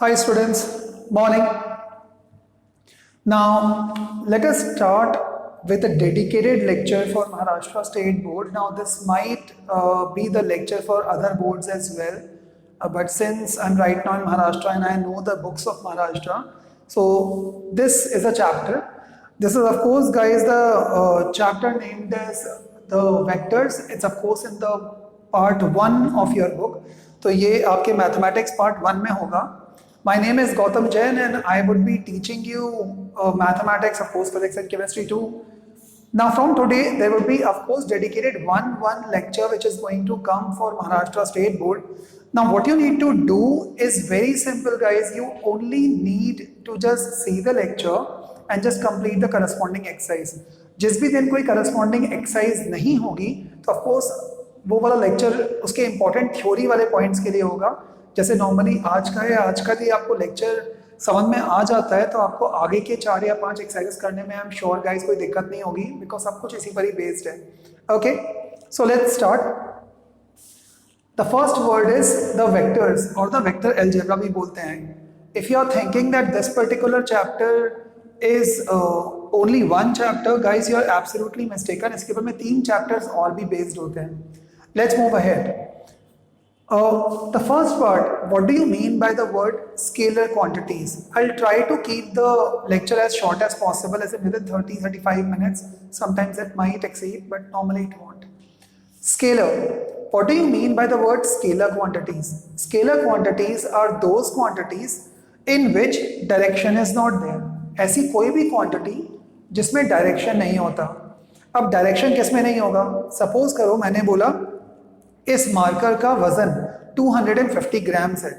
Hi students, morning. Now let us start with a dedicated lecture for Maharashtra State Board. Now this might be the lecture for other boards as well, but since I'm right now in Maharashtra and I know the books of Maharashtra, so this is a chapter. This is of course guys the chapter named as the vectors. It's of course in the part 1 of your book. तो ये आपके mathematics part 1 में होगा. My name is Gautam Jain and I would be teaching you mathematics, of course, physics and chemistry too. Now from today, there will be, of course, dedicated one lecture which is going to come for Maharashtra State Board. Now what you need to do is very simple guys. You only need to just see the lecture and just complete the corresponding exercise. जिस भी दिन कोई corresponding exercise नहीं होगी, तो of course वो वाला lecture उसके इंपॉर्टेंट थ्योरी वाले पॉइंट्स के लिए होगा. जैसे नॉर्मली आज का है, आज का भी आपको लेक्चर समझ में आ जाता है तो आपको आगे के 4 या 5 एक्सरसाइजेस करने में आई एम श्योर गाइस कोई दिक्कत नहीं होगी, बिकॉज सब कुछ इसी पर ही बेस्ड है. Okay, so let's start. The first word is the vectors और द वेक्टर अलजेब्रा भी बोलते हैं. If you are thinking that this particular chapter is only one chapter, guys you are absolutely mistaken. इसके ऊपर में 3 chapters और भी based होते हैं. Let's move ahead. The first part, what do you mean by the word scalar quantities? I'll try to keep the lecture as short as possible, as in within 30-35 minutes. Sometimes it might exceed, but normally it won't. Scalar. What do you mean by the word scalar quantities? Scalar quantities are those quantities in which direction is not there. ऐसी कोई भी quantity जिसमें direction नहीं होता. अब direction किस में नहीं होगा? Suppose करो मैंने बोला इस मार्कर का वजन 250 ग्राम्स है.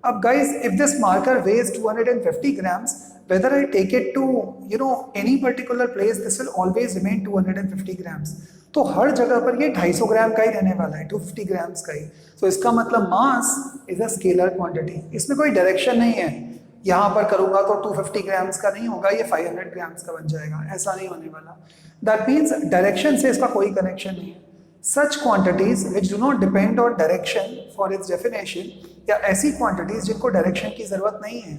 अब guys if this marker weighs 250 grams, whether I take it to any particular place, this will always remain 250 grams. तो हर जगह पर ये 250 ग्राम का ही रहने वाला है, 250 ग्राम्स का ही. तो इसका मतलब mass is a scalar quantity. इसमें कोई डायरेक्शन नहीं है. यहाँ पर करूंगा तो 250 ग्राम्स का नहीं होगा, ये 500 ग्राम्स का बन जाएगा, ऐसा नहीं होने वाला. दैट मीन्स डायरेक्शन से इसका कोई कनेक्शन नहीं है. Such quantities which do not depend on direction for its definition, या ऐसी quantities जिनको direction की जरूरत नहीं है,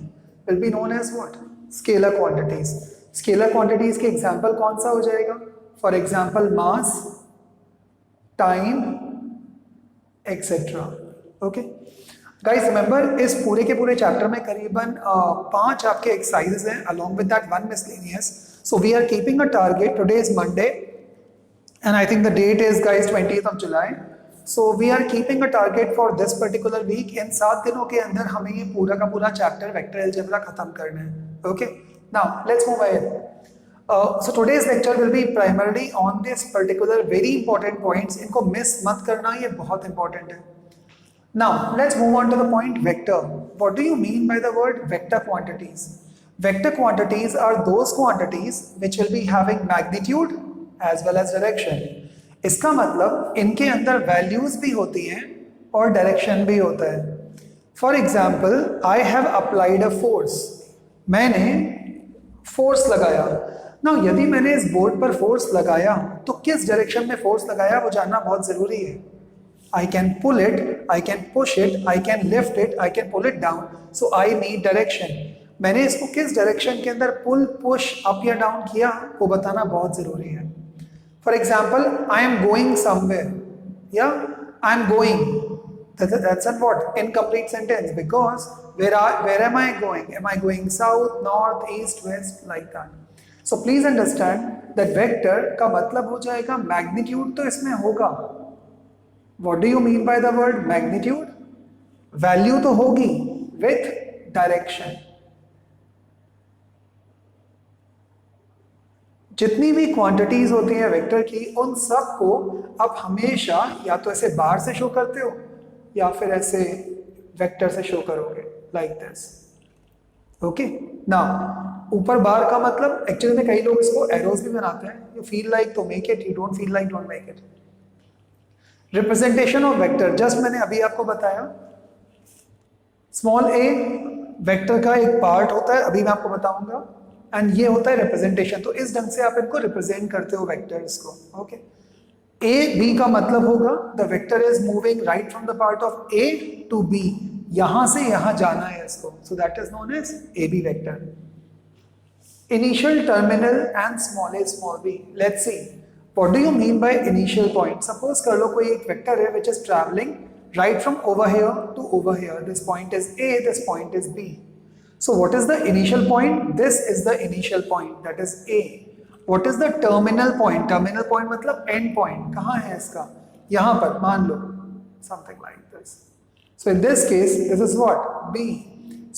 will be known as what? Scalar quantities. Scalar quantities के example कौन सा हो जाएगा? For example, mass, time, etc. Okay? Guys, remember इस पूरे के पूरे चैप्टर में करीबन 5 आपके exercises हैं, along with that 1 miscellaneous. So we are keeping a target. Today is Monday. And I think the date is guys 20th of July. So we are keeping a target for this particular week. इन 7 दिनों के अंदर हमें ये पूरा का पूरा chapter vector algebra खत्म करना है. Okay? Now let's move ahead. So today's lecture will be primarily on this particular very important points. इनको miss मत करना, ये बहुत important है. Now let's move on to the point vector. What do you mean by the word vector quantities? Vector quantities are those quantities which will be having magnitude as well as direction. इसका मतलब इनके अंदर values भी होती हैं और direction भी होता है. For example, I have applied a force. मैंने फोर्स लगाया. ना यदि मैंने इस बोर्ड पर फोर्स लगाया तो किस डायरेक्शन में फोर्स लगाया वो जानना बहुत जरूरी है. I can pull it, I can push it, I can lift it, I can pull it down. So I need direction. मैंने इसको किस डायरेक्शन के अंदर पुल, पुश, अप या डाउन किया वो बताना बहुत जरूरी है. For example, I am going somewhere. Yeah, I am going. That's a what? Incomplete sentence, because where am I going? Am I going south, north, east, west, like that? So please understand that vector का मतलब हो जाएगा magnitude. तो इसमें होगा. What do you mean by the word magnitude? Value तो होगी with direction. जितनी भी क्वांटिटीज होती हैं वेक्टर की, उन सब को आप हमेशा या तो ऐसे बार से शो करते हो या फिर ऐसे वेक्टर से शो करोगे, लाइक दिस. ओके. नाउ ऊपर बार का मतलब एक्चुअली में कई लोग इसको एरोज भी बनाते हैं. यू फील लाइक तो make it, you don't feel like don't make it. Representation of vector, just मैंने अभी आपको बताया. स्मॉल ए वेक्टर का एक पार्ट होता है, अभी मैं आपको बताऊंगा. एंड ये होता है रिप्रेजेंटेशन. तो इस ढंग से आप इनको रिप्रेजेंट करते हो वेक्टर्स को. ओके. ए बी का मतलब होगा the vector is moving right from the part of A to B. यहां से यहां जाना है इसको, so that is known as A B vector. Initial, terminal and small a small b. Let's see. What do you mean by initial point? Suppose कर लो कोई एक vector है which is traveling right from over here to over here. This point is A, this point is B. So what is the initial point? This is the initial point, that is A. What is the terminal point? Terminal point मतलब end point. कहाँ है इसका? यहाँ पर मान लो something like this. So in this case, this is what? B.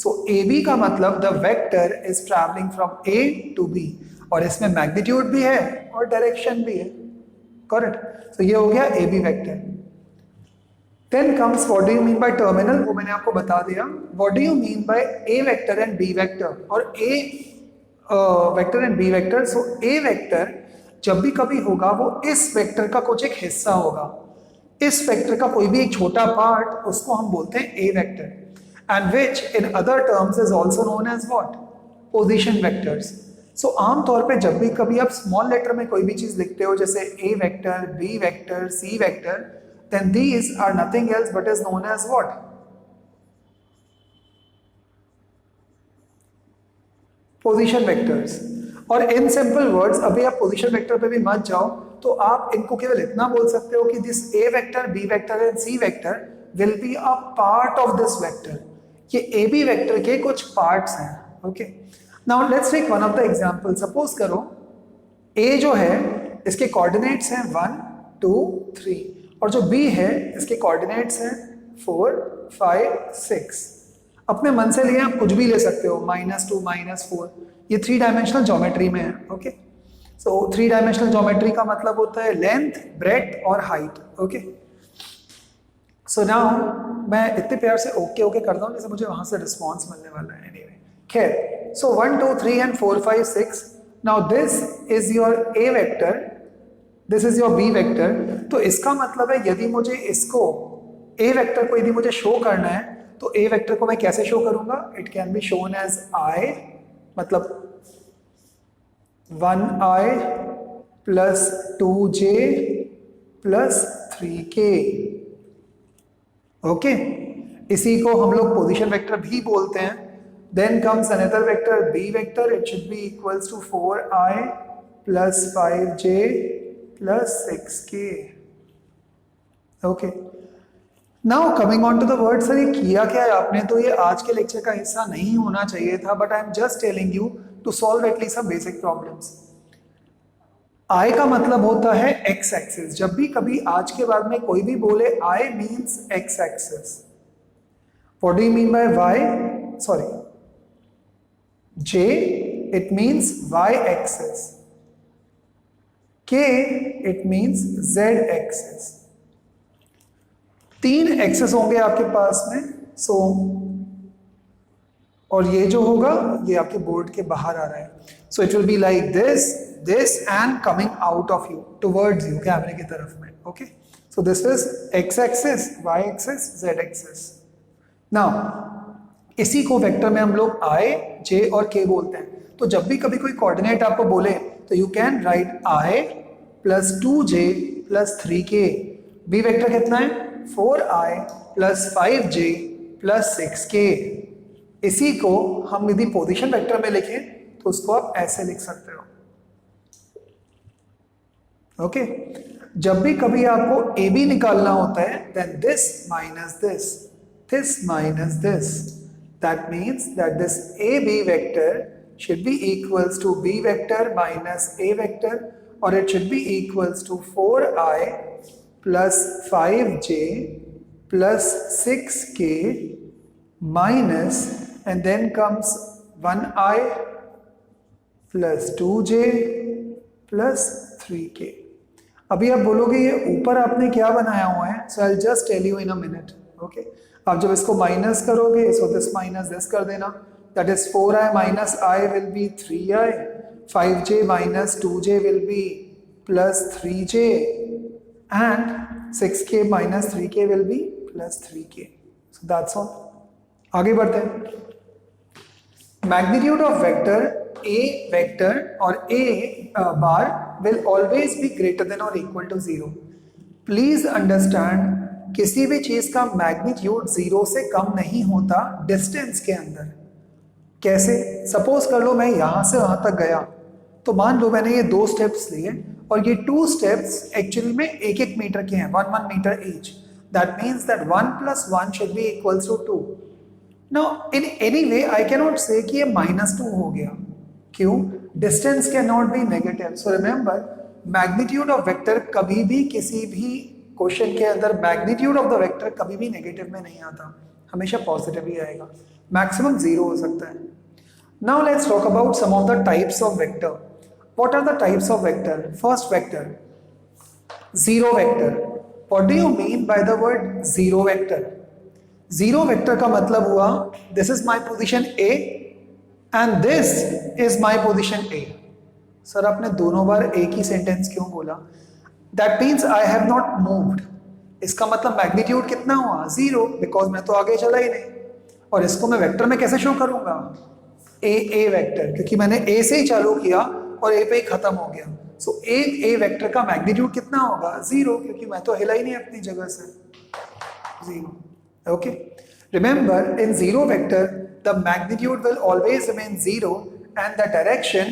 So AB का मतलब the vector is traveling from A to B और इसमें मैग्नीट्यूड भी है और डायरेक्शन भी है, करेक्ट. तो ये हो गया AB vector. Then comes what do you mean by terminal, वो मैंने आपको बता दिया. What do you mean by A vector and B vector और A vector and B vector. So A vector जब भी कभी होगा वो इस वेक्टर का कुछ एक हिस्सा होगा, इस वेक्टर का कोई भी एक छोटा पार्ट, उसको हम बोलते हैं A vector. And which in other terms is also known as what? Position vectors. So आमतौर पे जब भी कभी आप स्मॉल लेटर में कोई भी चीज लिखते हो जैसे A vector, B vector, C vector, then these are nothing else but is known as what? Position vectors. और in simple words, अभी आप position vector पे भी मत जाओ, तो आप इनको केवल इतना बोल सकते हो कि this A vector, B vector and C vector will be a part of this vector. ये ए बी वेक्टर के कुछ पार्ट्स हैं. Okay, now let's take one of the example. Suppose करो ए जो है इसके कोऑर्डिनेट्स हैं 1 2 3 और जो बी है इसके कोऑर्डिनेट्स हैं 4 5 6. अपने मन से लिए आप कुछ भी ले सकते हो, -2 -4. ये 3 डायमेंशनल ज्योमेट्री में है. ओके, सो 3 डायमेंशनल ज्योमेट्री का मतलब होता है लेंथ, ब्रेड्थ और हाइट. ओके, सो नाउ मैं इतने प्यार से ओके ओके करता हूँ जैसे मुझे वहां से रिस्पॉन्स मिलने वाला है. एनीवे, खैर, so 1 2 3 and 4 5 6. Now this is your A vector, this is your B vector. तो इसका मतलब है यदि मुझे इसको ए वेक्टर को यदि मुझे शो करना है तो ए वेक्टर को मैं कैसे शो करूंगा? It can be shown as i, मतलब 1i plus 2j plus 3k. Okay, इसी को हम लोग पोजीशन वेक्टर भी बोलते हैं. Then comes another vector B vector. It should be equals to 4i plus 5j plus 6k. Okay, now coming on to the word. Sir ये किया क्या है आपने? तो ये आज के लेक्चर का हिस्सा नहीं होना चाहिए था, but I am just telling you to solve at least some basic problems. I का मतलब होता है एक्स एक्सिस. जब भी कभी आज के बाद में कोई भी बोले I means X axis. What do you mean by Y? Sorry, J it means Y axis. K it means Z axis. 3 axis होंगे आपके पास में. सो और ये जो होगा ये आपके बोर्ड के बाहर आ रहा है. So it will be like this and coming out of you towards you, कैमरे की तरफ में. Okay, so this is x axis, y axis, z axis. Now इसी को वेक्टर में हम लोग i, j और k बोलते हैं. तो जब भी कभी कोई कोऑर्डिनेट आपको बोले तो you can write i plus 2j plus 3k. B vector कितना है? 4i plus 5j plus 6k. इसी को हम यदि पोजीशन वेक्टर में लिखें तो उसको आप ऐसे लिख सकते हो. ओके, जब भी कभी आपको ए बी निकालना होता है then this minus this, this minus this. That means that this AB vector should be equals to B vector minus A vector, or it should be equals to 4i plus 5j plus 6k minus, and then comes 1i plus 2j plus 3k. अभी आप बोलोगे ये ऊपर आपने क्या बनाया हुआ है? So I'll just tell you in a minute. Okay? आप जब इसको माइनस करोगे, so this minus this कर देना. That is 4i minus I will be 3i, 5j minus 2j will be plus 3j, and 6k minus 3k will be plus 3k. So that's all. आगे बढ़ते हैं. Magnitude of vector A vector or A bar will always be greater than or equal to 0. Please understand किसी भी चीज का magnitude 0 से कम नहीं होता डिस्टेंस के अंदर। कैसे? सपोज कर लो मैं यहां से वहां तक गया, तो मान लो मैंने ये 2 स्टेप्स लिए और ये 2 स्टेप्स एक्चुअली में 1-1 मीटर के हैं, 1-1 meter each. That means that 1 + 1 should be equals to 2। Now in any way I can not say कि ये -2 हो गया। क्यों? Distance can not be negative. So remember, magnitude of vector कभी भी किसी भी क्वेश्चन के अंदर मैग्नीट्यूड ऑफ द वेक्टर कभी भी नेगेटिव में नहीं आता, हमेशा पॉजिटिव ही आएगा, मैक्सिमम 0 हो सकता है। Now let's talk about some of the types of vector. What are the types of vector? First vector, zero vector. What do you mean by the word zero vector? Zero vector का मतलब हुआ this is my position A and this is my position A. Sir आपने दोनों बार एक ही sentence क्यों बोला? That means I have not moved. इसका मतलब मैग्नीट्यूड कितना हुआ? 0, बिकॉज मैं तो आगे चला ही नहीं। और इसको मैं वेक्टर में कैसे शो करूंगा? ए वेक्टर, क्योंकि मैंने ए से ही चालू किया और ए पे ही खत्म हो गया। सो ए वेक्टर का मैग्नीट्यूड कितना होगा? 0, क्योंकि मैं तो हिला ही नहीं अपनी जगह से। 0। Okay, remember in zero vector the magnitude will always remain 0 and the direction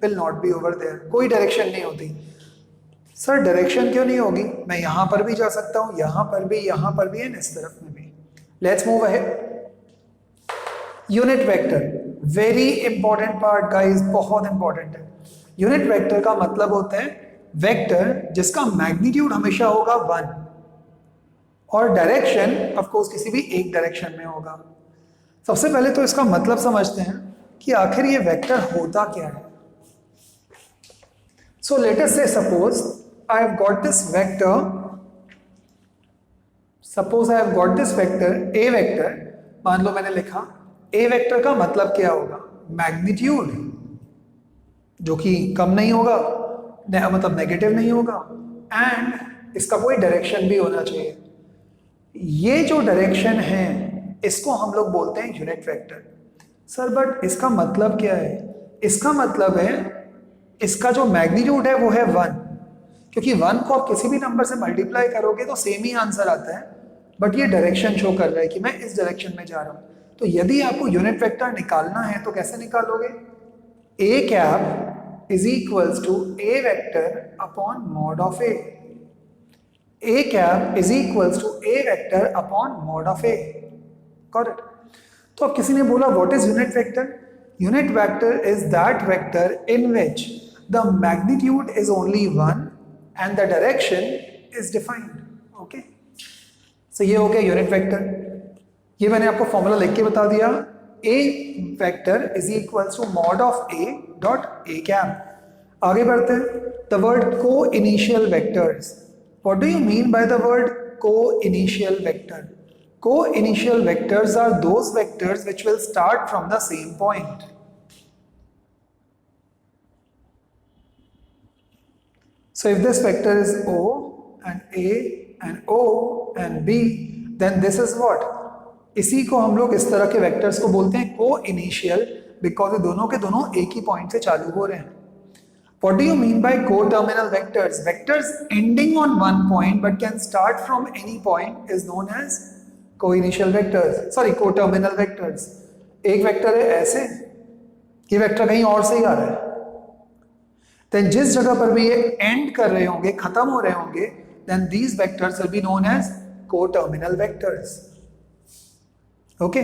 will not be over there. कोई डायरेक्शन नहीं होती। सर डायरेक्शन क्यों नहीं होगी? मैं यहां पर भी जा सकता हूं, यहां पर भी एंड इस तरफ में भी। Let's move ahead. Unit vector, very important part guys, बहुत इंपॉर्टेंट है। यूनिट वेक्टर का मतलब होता है वेक्टर जिसका मैग्नीट्यूड हमेशा होगा 1 और डायरेक्शन ऑफ कोर्स किसी भी एक डायरेक्शन में होगा। सबसे पहले तो इसका मतलब समझते हैं कि आखिर ये वेक्टर होता क्या है। सो लेट अस से suppose I have got this vector, A vector, मान लो मैंने लिखा ए वेक्टर का मतलब क्या होगा? मैग्नीट्यूड जो कि कम नहीं होगा, मतलब नेगेटिव नहीं होगा, एंड इसका कोई डायरेक्शन भी होना चाहिए। ये जो डायरेक्शन है इसको हम लोग बोलते हैं यूनिट वेक्टर। सर बट इसका मतलब क्या है? इसका मतलब है इसका जो मैग्नीट्यूड है वो है 1, क्योंकि 1 को आप किसी भी नंबर से मल्टीप्लाई करोगे तो सेम ही आंसर आता है, बट ये डायरेक्शन शो कर रहा है कि मैं इस डायरेक्शन में जा रहा हूं। तो यदि आपको यूनिट वेक्टर निकालना है तो कैसे निकालोगे? A cap is equals to A vector upon mod of A. A cap is equals to A vector upon mod of A. Got it? तो अब किसी ने बोला what is unit vector? Unit vector is that vector in which the magnitude is only 1 and the direction is defined. Okay, so ये हो गया unit vector. ये मैंने आपको फॉर्मूला लिख के बता दिया, A vector is equals to mod of A dot A cap. आगे बढ़ते हैं। The word coinitial vectors, what do you mean by the word coinitial vector? Coinitial vectors are those vectors which will start from the same point. So if this vector is O and A and O and B, then this is what? इसी को हम लोग इस तरह के vectors को बोलते हैं को इनिशियल, बिकॉज ये दोनों के दोनों एक ही पॉइंट से चालू हो रहे हैं। What do you mean by co-terminal vectors? Vectors ending on one point but can start from any point is known as co-initial vectors. Sorry, co-terminal vectors. एक वेक्टर है ऐसे, ये वेक्टर कहीं और से ही आ रहा है, then जिस जगह पर भी ये एंड कर रहे होंगे, खत्म हो रहे होंगे, then these vectors will be known as co-terminal vectors. Okay,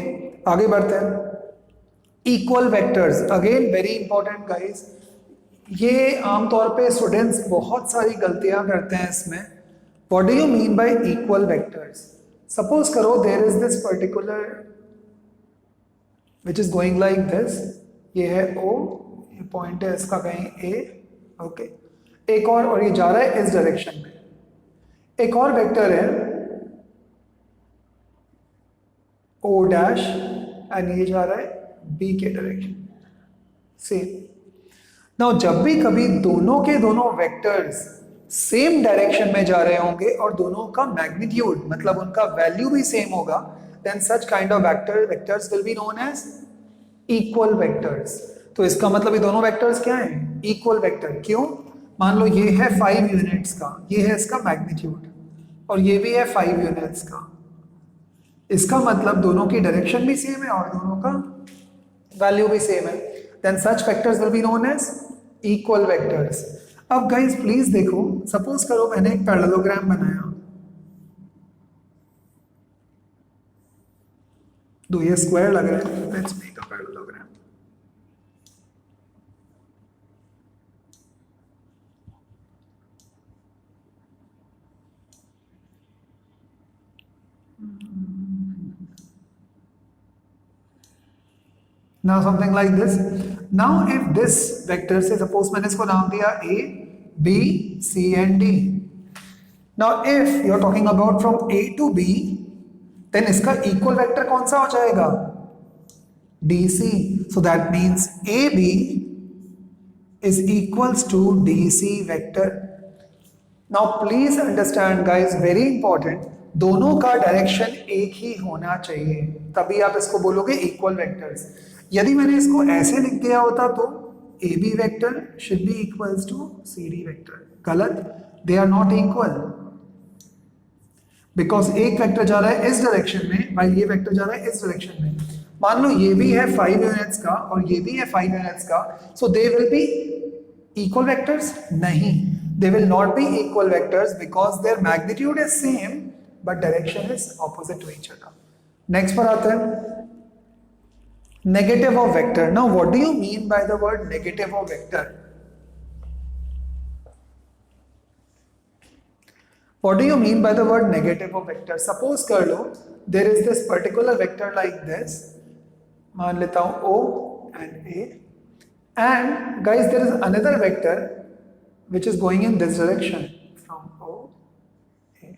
आगे बढ़ते हैं। Equal vectors, again very important guys. ये आमतौर पे स्टूडेंट्स बहुत सारी गलतियां करते हैं इसमें। What do you mean by equal vectors? Suppose करो there is this particular which is going like this, ये है O, ये पॉइंट है इसका कहीं A, ओके, एक और ये जा रहा है इस डायरेक्शन में। एक और वेक्टर है O डैश एंड ये जा रहा है B के डायरेक्शन सेम। नाउ जब भी कभी दोनों के दोनों वेक्टर्स सेम डायरेक्शन में जा रहे होंगे और दोनों का मैग्नीट्यूड मतलब उनका वैल्यू भी सेम होगा, then such kind of vectors will be known as equal vectors. तो इसका मतलब ये दोनों वेक्टर्स क्या हैं? Equal vector. क्यों? मान लो ये है 5 यूनिट्स का, ये है इसका मैग्नीट्यूड, और ये भी है 5 यूनिट्स का। इसका मतलब दोनों की डायरेक्शन भी सेम है और दोनों का वैल्यू भी सेम है। Then such vectors will be known as equal vectors. अब गाइस प्लीज देखो, सपोज करो मैंने एक पैरेललोग्राम बनाया, दो ये स्क्वायर लग रहा है, let's make a parallelogram. Now something like this. Now if this vector से suppose मैंने इसको नाम दिया A, B, C and D. Now if you are talking about from A to B, then इसका equal vector कौन सा हो जाएगा? DC. So that means AB is equals to DC vector. Now please understand guys, very important, दोनों का direction एक ही होना चाहिए, तभी आप इसको बोलोगे इक्वल वेक्टर्स। यदि मैंने इसको ऐसे लिख दिया होता तो A B vector should be equals to C D vector. गलत, they are not equal, because एक वेक्टर जा रहा है इस डायरेक्शन में while ये वेक्टर जा रहा है इस डायरेक्शन में। मान लो ये भी है 5 यूनिट्स का और ये भी है 5 यूनिट्स का, so they will be equal vectors? नहीं, they will not be equal vectors because their magnitude is same but direction is opposite to each other. Next पर आते हैं negative of vector. Now what do you mean by the word negative of vector? What do you mean by the word negative of vector? Suppose कर लो there is this particular vector like this, मान लेता हूँ O and A, and guys there is another vector which is going in this direction from O A.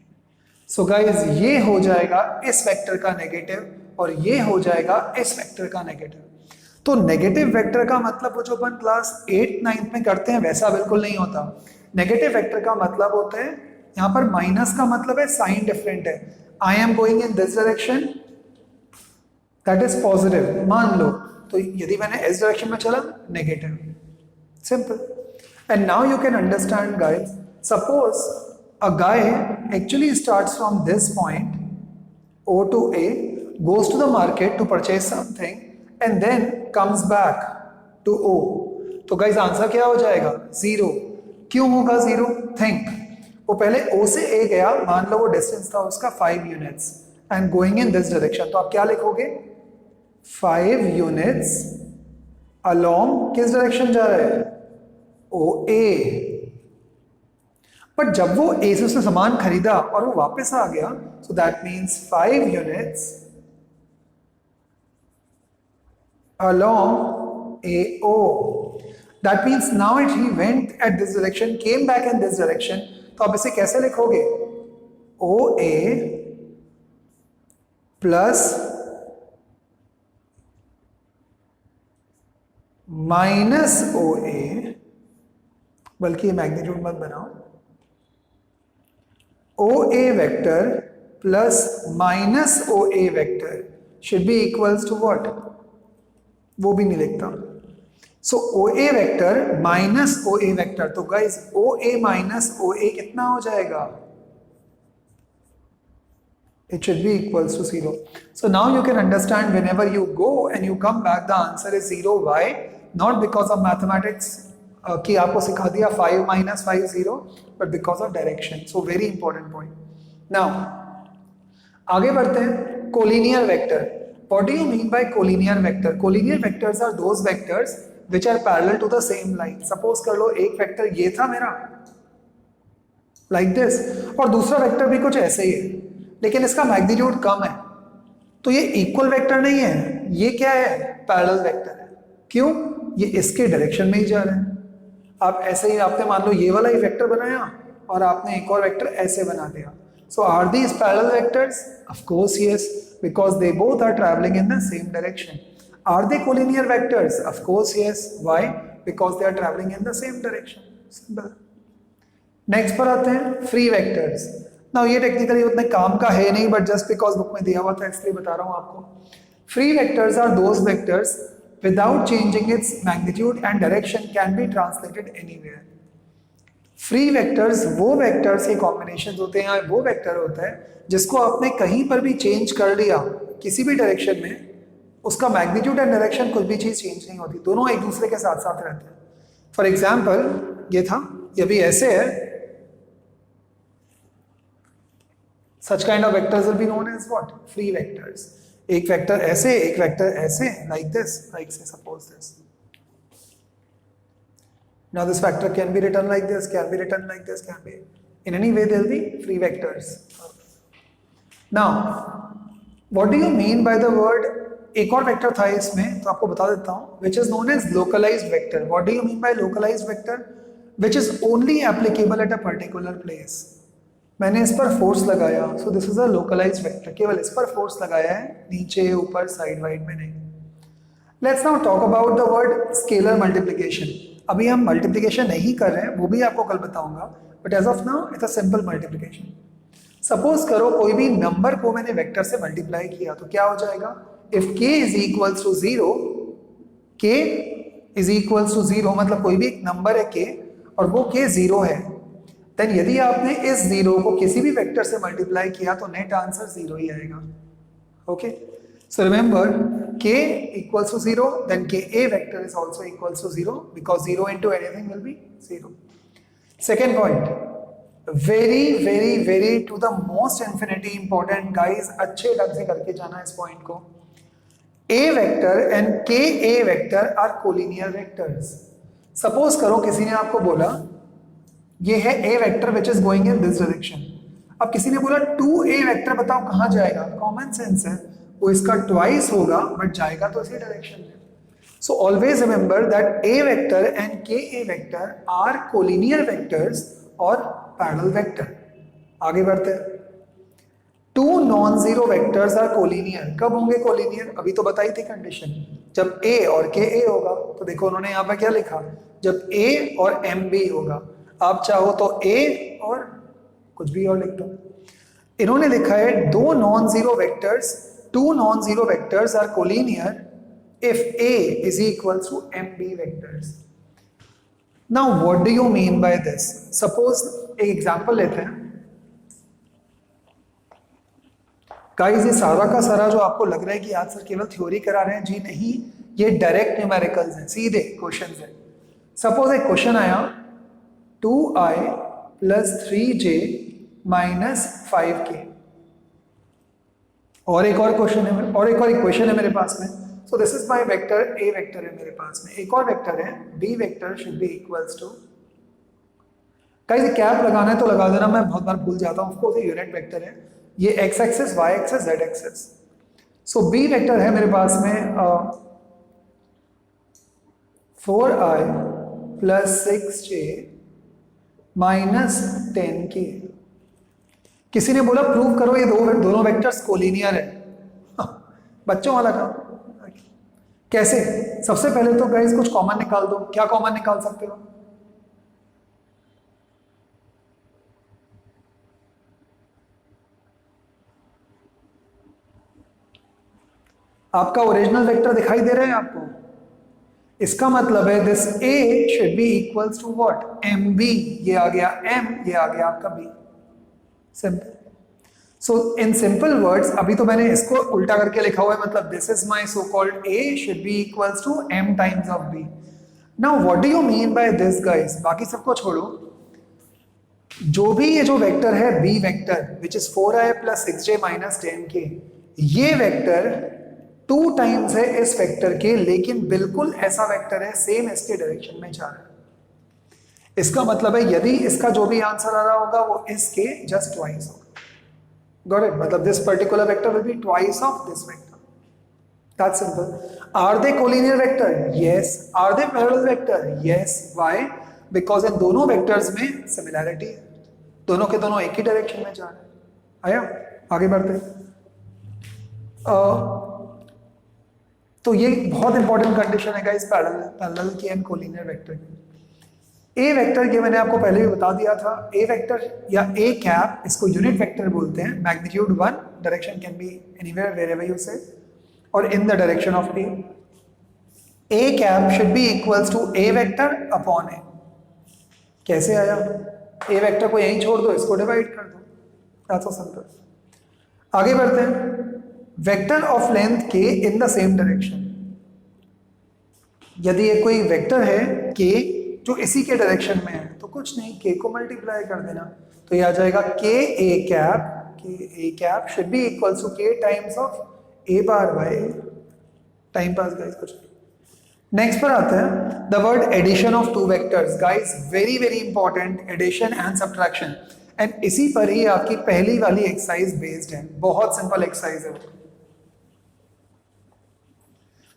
So guys ये हो जाएगा इस vector का negative और ये हो जाएगा इस वेक्टर का नेगेटिव। तो नेगेटिव वेक्टर का मतलब वो जो अपन क्लास 8th 9th में करते हैं वैसा बिल्कुल नहीं होता। नेगेटिव वेक्टर का मतलब होता है, यहाँ पर माइनस का मतलब है साइन डिफरेंट है। I am going in this direction, that is positive मान लो, तो यदि मैंने इस डायरेक्शन में चला negative, simple. And now you can understand guys, suppose a guy actually starts from this point O to A, goes to the market to purchase something and then comes back to O, तो guys answer क्या हो जाएगा? 0। क्यों होगा 0? Think, वो पहले O से A गया, मान लो वो डिस्टेंस था उसका 5 units and going in this direction, तो आप क्या लिखोगे? 5 यूनिट्स along किस डायरेक्शन जा रहा है? OA। बट जब वो A से उसने सामान खरीदा और वो वापस आ गया, so that means 5 units along AO। That means now it he went at this direction, came back in this direction, तो आप इसे कैसे लिखोगे? OA प्लस माइनस OA, बल्कि ये मैग्नीट्यूड मत बनाओ, OA vector plus minus OA vector should be equals to what? वो भी नहीं लिखता। So OA vector minus OA vector, तो गाइस OA माइनस OA कितना हो जाएगा? It should be equals to 0. So now you can understand whenever you go and you come back, the answer is 0. Why? Not because of mathematics कि आपको सिखा दिया 5 minus 5 0, but because of direction. So very important point. Now आगे बढ़ते हैं collinear vector. What do you mean by collinear vector? Collinear vectors are those vectors which are parallel to the same line. Suppose कर लो एक vector ये था मेरा like this, और दूसरा वेक्टर भी कुछ ऐसे ही है, लेकिन इसका मैग्नीट्यूड कम है, तो ये इक्वल वेक्टर नहीं है, ये क्या है? पैरेलल वेक्टर है। क्यों? ये इसके डायरेक्शन में ही जा रहा है। आप ऐसे ही आपने मान लो ये वाला ही वेक्टर बनाया और आपने एक और वेक्टर ऐसे बना दिया। So are these parallel vectors? Of course yes, because they both are travelling in the same direction. Are they collinear vectors? Of course yes. Why? Because they are travelling in the same direction. Simple. Next पर आते हैं free vectors. Now ये technically उतने काम का है नहीं, but just because book में दिया हुआ था इसलिए बता रहा हूँ आपको। Free vectors are those vectors without changing its magnitude and direction can be translated anywhere. Free vectors वो वेक्टर्स के कॉम्बिनेशन होते हैं, वो वेक्टर होता है जिसको आपने कहीं पर भी चेंज कर लिया किसी भी डायरेक्शन में, उसका मैग्नीट्यूड एंड डायरेक्शन कुछ भी चीज चेंज नहीं होती, दोनों एक दूसरे के साथ साथ रहते हैं। फॉर एग्जाम्पल ये था, ये भी ऐसे है, such kind of vectors will be known as what, free vectors. एक वेक्टर ऐसे, एक वेक्टर ऐसे, like this, like say suppose this. Now this vector can be written like this, can be written like this, can be in any way they'll be free vectors. Now what do you mean by the word, एक और vector था इसमें तो आपको बता देता हूं, which is known as localized vector. What do you mean by localized vector? Which is only applicable at a particular place. मैंने इस पर फोर्स लगाया, so this is a localized vector, केवल इस पर फोर्स लगाया है, नीचे ऊपर साइड वाइड में नहीं। Let's now talk about the word scalar multiplication. अभी हम मल्टीप्लिकेशन नहीं कर रहे हैं, वो भी आपको कल बताऊंगा, but as of now it's a simple multiplication. Suppose करो कोई भी नंबर को मैंने वेक्टर से मल्टीप्लाई किया तो क्या हो जाएगा, if k is equals to 0, k is equals to 0 मतलब कोई भी एक नंबर है k और वो k 0 है, देन यदि आपने इस 0 को किसी भी वेक्टर से मल्टीप्लाई किया तो नेट आंसर 0 ही आएगा। Okay, so remember k equals to 0, then ka vector is also equals to 0 because 0 into anything will be 0. Second point, very to the most infinity important guys, अच्छे ढंग से करके जाना इस पॉइंट को। a vector and ka vector are collinear vectors. Suppose करो किसी ने आपको बोला ये है a vector which is going in this direction, अब किसी ने बोला 2a vector बताओ कहाँ जाएगा, कॉमन सेंस है वो इसका ट्वाइस होगा बट जाएगा तो इसी डायरेक्शन में। So always remember that a vector and ka vector are collinear vectors और पैरेलल वेक्टर। आगे बढ़ते हैं, two non zero vectors are collinear. कब होंगे कोलिनियर, अभी तो बताई थी कंडीशन, जब a और ka होगा। तो देखो उन्होंने यहाँ पर क्या लिखा, जब a और mb होगा। आप चाहो तो a और कुछ भी और लिख दो। इन्होंने लिखा है दो non zero vectors, two non-zero vectors are collinear if A is equal to MB vectors. Now what do you mean by this? Suppose एक एग्जाम्पल लेते हैं गाइस, ये सारा का सारा जो आपको लग रहा है कि आज सर केवल थ्योरी करा रहे हैं, जी नहीं, ये डायरेक्ट न्यूमेरिकल्स हैं, सीधे क्वेश्चंस हैं। सपोज एक क्वेश्चन आया 2i + 3j - 5k, और एक और क्वेश्चन है, और एक और इक्वेशन है मेरे पास में। So this is my vector, a vector है मेरे पास में, एक और वेक्टर है b vector should be equals to, guys cap लगाना है तो लगा देना, मैं बहुत बार भूल जाता हूं। ऑफ कोर्स ये यूनिट वेक्टर है, ये x axis, y axis, z axis. So b vector है मेरे पास में 4i + 6j - 10k। किसी ने बोला प्रूव करो ये दोनों वेक्टर्स कोलिनियर है, बच्चों वाला काम। कैसे, सबसे पहले तो गाइस कुछ कॉमन निकाल दो। क्या कॉमन निकाल सकते हो, आपका ओरिजिनल वेक्टर दिखाई दे रहा है आपको, इसका मतलब है this a should be equals to what, mb, ये आ गया m, ये आ गया आपका b। Simple. So in simple words, अभी तो मैंने इसको उल्टा करके लिखा हुआ है, मतलब this is my so called a should be equals to m times of b। Now what do you mean by this guys, बाकी सबको छोड़ो, जो भी ये जो वेक्टर है b vector which is 4i + 6j - 10k, ये वेक्टर 2 टाइम्स है इस वेक्टर के, लेकिन बिल्कुल ऐसा वेक्टर है सेम इसके डायरेक्शन में जा रहा है। इसका मतलब है यदि इसका जो भी आंसर आ रहा होगा वो इसके जस्ट ट्वाइस होगा। गॉट इट, मतलब this particular vector will be twice of this vector, that's simple. Are they collinear vector? Yes. Are they parallel vector? Yes. Why? Because इन दोनों वेक्टर्स में सिमिलैरिटी है, दोनों के दोनों एक ही डायरेक्शन में जा रहे हैं। आया, आगे बढ़ते हैं। तो ये बहुत इंपॉर्टेंट कंडीशन है गाइस पैरेलल की एंड कोलिनियर वेक्टर की। ए वेक्टर के मैंने आपको पहले भी बता दिया था, ए वेक्टर या ए कैप, इसको यूनिट वेक्टर बोलते हैं। Magnitude 1, direction can be anywhere wherever you say, और in the direction of A. A cap should be equals to A vector upon A. कैसे आया? ए वेक्टर को यहीं छोड़ दो, इसको डिवाइड कर दो, दैट्स सो सिंपल। आगे बढ़ते हैं, वेक्टर ऑफ लेंथ के इन द सेम डायरेक्शन। यदि ये कोई वेक्टर है के जो इसी के डायरेक्शन में है तो कुछ नहीं, के को मल्टीप्लाई कर देना, तो ये आ जाएगा के A cap should be equals to K times of A bar by A. Time pass guys कुछ। नेक्स्ट पर आते हैं the word addition of two vectors. Guys very very important, addition and subtraction, and इसी पर ही आपकी पहली वाली exercise based है, बहुत सिंपल एक्सरसाइज है।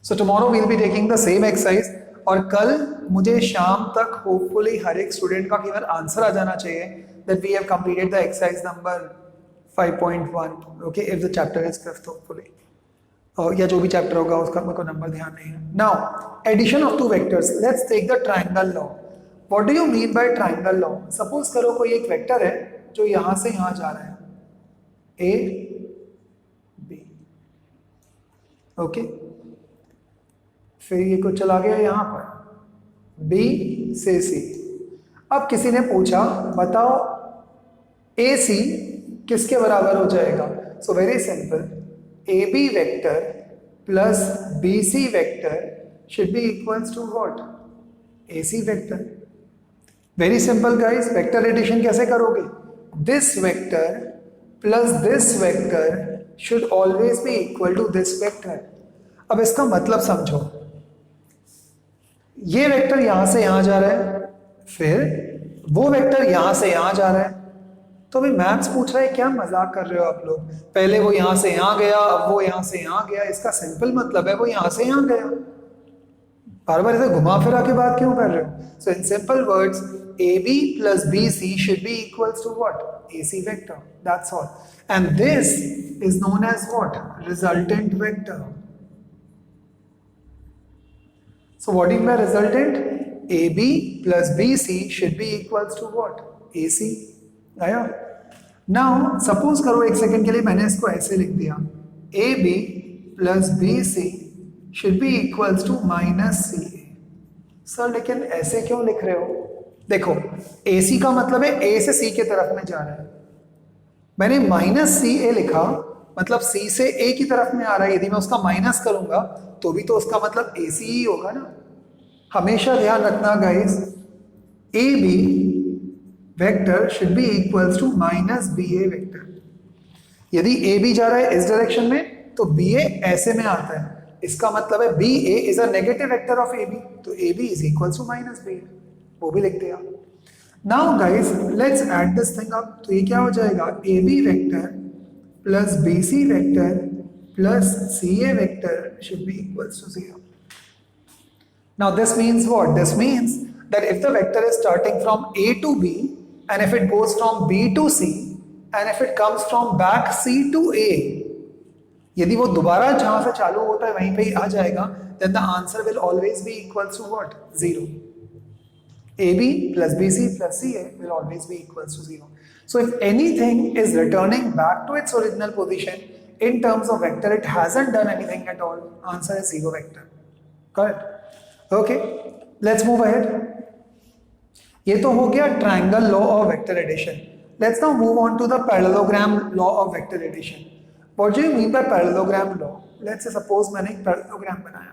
So tomorrow we'll be taking the same exercise, और कल मुझे शाम तक होपफुली हर एक स्टूडेंट का केवल आंसर आ जाना चाहिए that we have completed the exercise number 5.1 okay, if the chapter is fifth hopefully, या जो भी चैप्टर होगा उसका मेरे को नंबर ध्यान नहीं है। Now addition of two vectors, let's take the triangle law. What do you mean by triangle law? Suppose करो कोई एक वेक्टर है जो यहां से यहां जा रहा है, ए बी, ओके, फिर ये कुछ चला गया यहां पर बी से सी। अब किसी ने पूछा बताओ ए सी किसके बराबर हो जाएगा? So very simple, A B vector plus B C vector should be equals to what? A C vector. Very simple guys, vector addition कैसे करोगे? This vector plus this vector should always be equal to this vector. अब इसका मतलब समझो, ये vector यहां से यहां जा रहा है, फिर वो वेक्टर यहां से यहां जा रहा है, तो भाई मैथ्स पूछ रहा है क्या मजाक कर रहे हो आप लोग? पहले वो यहां से यहां गया, अब वो यहां से यहां गया, इसका सिंपल मतलब है वो यहां से यहां गया। बार बार इसे घुमा फिरा के बात क्यों कर रहे हो? So in simple words, A B plus B C should be equals to what? A C vector, that's all, and this is known as what? Resultant vector. So what is my resultant? AB plus BC should be equals to what? AC. आया? Now suppose करो एक second के लिए मैंने इसको ऐसे लिख दिया, AB plus BC should be equals to minus CA। Sir लेकिन ऐसे क्यों लिख रहे हो? देखो AC का मतलब है A से C के तरफ में जा रहा है, मैंने माइनस CA लिखा मतलब C से A की तरफ में आ रहा है, यदि मैं उसका माइनस करूंगा तो भी तो उसका मतलब AC ही होगा ना। हमेशा ध्यान रखना guys, A B vector should be equals to minus B A vector. यदि ए बी जा रहा है इस डायरेक्शन में तो बी ए ऐसे में आता है, इसका मतलब है B A is a negative vector of A B, तो A B is equals to minus B A, वो भी लिख दिया। Now guys let's add this thing up, तो ये क्या हो जाएगा? A B vector plus B C vector plus C A vector should be equals to 0। Now this means what? This means that if the vector is starting from A to B and if it goes from B to C and if it comes from back C to A, यदि वो दोबारा जहां से चालू होता है वहीं पे ही आ जाएगा, then the answer will always be equals to what? 0. AB plus BC plus CA will always be equals to 0. So if anything is returning back to its original position in terms of vector, it hasn't done anything at all. Answer is 0 vector. Correct? Okay, let's move ahead. ये तो हो गया triangle law of vector addition. Let's now move on to the parallelogram law of vector addition. What do you mean by parallelogram law? Let's say suppose मैंने एक parallelogram बनाया,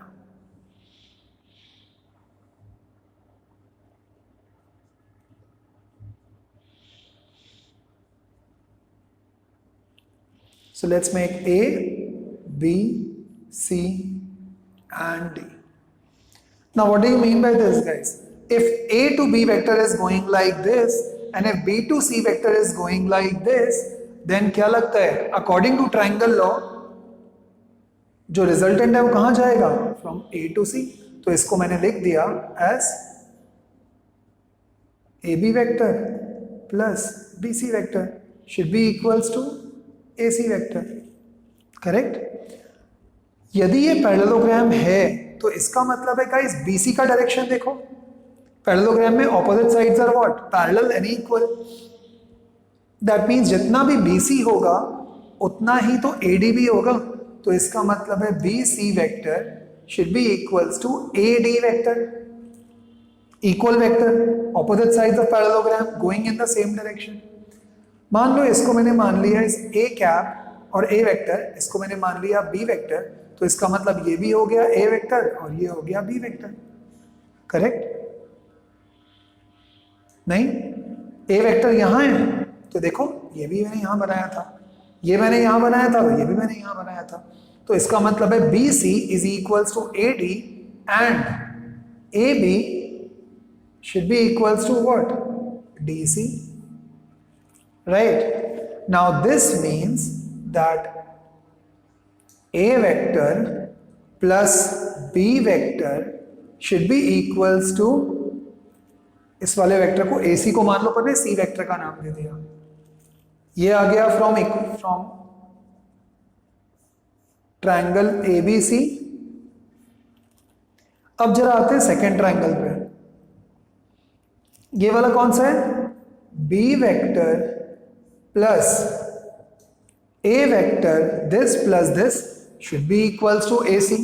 so let's make A, B, C and D. Now what do you mean by this guys? If A to B vector is going like this and if B to C vector is going like this, then क्या लगता है? According to triangle law, जो resultant है वो कहां जाएगा? From A to C। तो इसको मैंने लिख दिया as AB vector plus BC vector should be equals to AC vector। Correct? यदि ये पैरेललोग्राम है तो इसका मतलब है गाइस BC का डायरेक्शन देखो, पैरेललोग्राम में opposite sides are what? Parallel and equal. That means जितना भी BC होगा उतना ही तो AD भी होगा, तो इसका मतलब है BC vector should be equals to AD vector. Equal vector, opposite sides of parallelogram going in the same direction. मान लो इसको मैंने मान लिया इस ए कैप और ए वेक्टर, इसको मैंने मान लिया बी वेक्टर, तो इसका मतलब ये भी हो गया ए वेक्टर और ये हो गया बी वेक्टर, करेक्ट? नहीं, ए वेक्टर यहां है तो देखो ये भी मैंने यहां बनाया था, ये मैंने यहां बनाया था, ये भी मैंने यहां बनाया था, तो इसका मतलब है B C is equals to A D and A B should be equals to what? DC, right? Now this means that A vector plus B vector should be equals to, इस वाले वेक्टर को AC को मान लो पहले, C vector का नाम दे दिया, ये आ गया फ्रॉम ट्रायंगल ABC। अब जरा आते हैं सेकेंड ट्रायंगल पे, ये वाला कौन सा है? B vector plus A vector, this plus this should be equals to AC।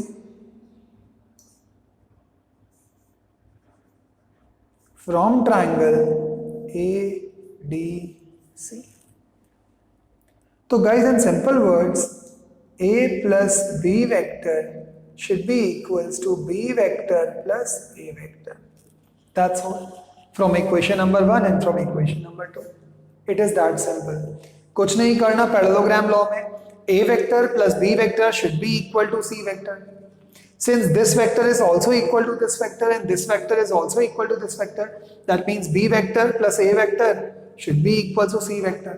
From triangle ADC। तो guys in simple words A plus B vector should be equals to B vector plus A vector. That's all. From equation number 1 and from equation number 2. It is that simple. कुछ नहीं करना, parallelogram law में A vector plus B vector should be equal to C vector. Since this vector is also equal to this vector and this vector is also equal to this vector, that means B vector plus A vector should be equal to C vector.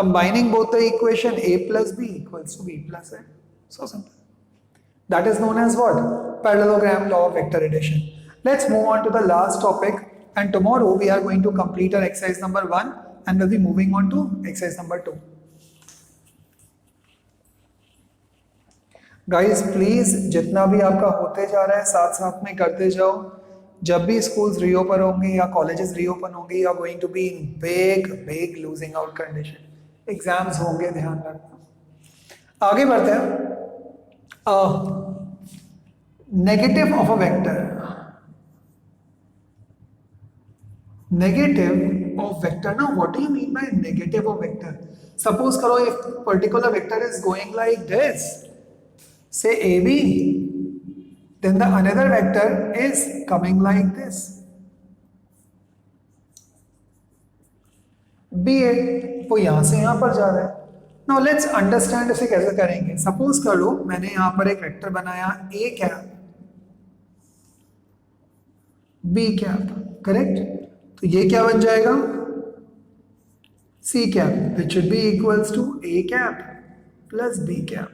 Combining both the equation, A plus B equals to B plus A. So simple. That is known as what? Parallelogram law of vector addition. Let's move on to the last topic. And tomorrow we are going to complete our exercise number 1 and we'll be moving on to exercise number 2. Guys, please जितना भी आपका होते जा रहा है साथ साथ में करते जाओ। जब भी स्कूल्स रीओपन होंगे या कॉलेजेस रीओपन होंगे, you are going to be in big losing out condition, exams होंगे, ध्यान रखना। आगे बढ़ते हैं। Negative of a vector, negative of vector. Now what do you mean by negative of vector? Suppose karo if particular vector is going like this, say AB, then the another vector is coming like this, BA, वो यहां से यहां पर जा रहा है। Now let's understand इसे कैसे करेंगे। Suppose करो मैंने यहां पर एक वेक्टर बनाया A cap B cap, correct? तो ये क्या बन जाएगा? C cap, which should be equals to A cap plus B cap.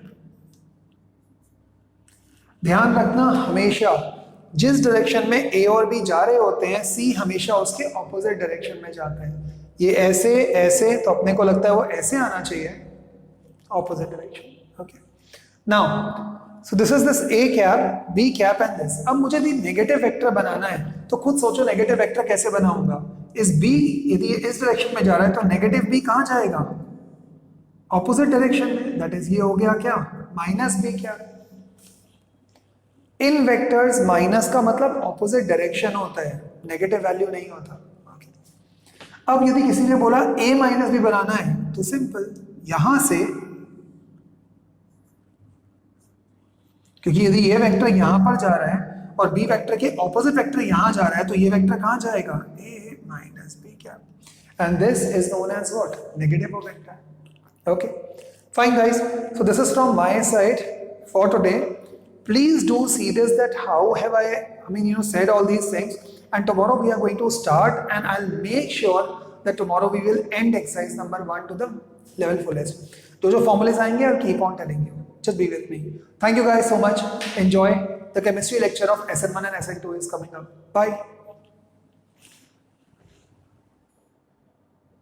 ध्यान रखना हमेशा जिस डायरेक्शन में A और B जा रहे होते हैं, C हमेशा उसके ऑपोजिट डायरेक्शन में जाता है। ये ऐसे ऐसे, तो अपने को लगता है वो ऐसे आना चाहिए, opposite direction. Okay, now so this is this A cap B cap and this. अब मुझे भी नेगेटिव वेक्टर बनाना है, तो खुद सोचो नेगेटिव वेक्टर कैसे बनाऊंगा। इस B यदि इस डायरेक्शन में जा रहा है तो नेगेटिव B कहां जाएगा? ऑपोजिट डायरेक्शन में, दैट इज ये हो गया क्या? Minus B cap. इन वेक्टर्स माइनस का मतलब ऑपोजिट डायरेक्शन होता है, नेगेटिव वैल्यू नहीं होता। अब यदि किसी ने बोला A माइनस B बनाना है, तो सिंपल यहां से, क्योंकि यदि ये वेक्टर यहां पर जा रहा है और B वेक्टर के ऑपोजिट वेक्टर यहां जा रहा है, तो ये वेक्टर कहां जाएगा? A minus B cap. And this is known as what? Negative of vector. Okay, fine guys, so this is from my side for today. Please do see this, that how have I mean, said all these things, and tomorrow we are going to start and I'll make sure that tomorrow we will end exercise number 1 to the level fullest. जो formulas आएंगे, I'll keep on telling you. Just be with me. Thank you guys so much. Enjoy. The chemistry lecture of SN1 and SN2 is coming up. Bye.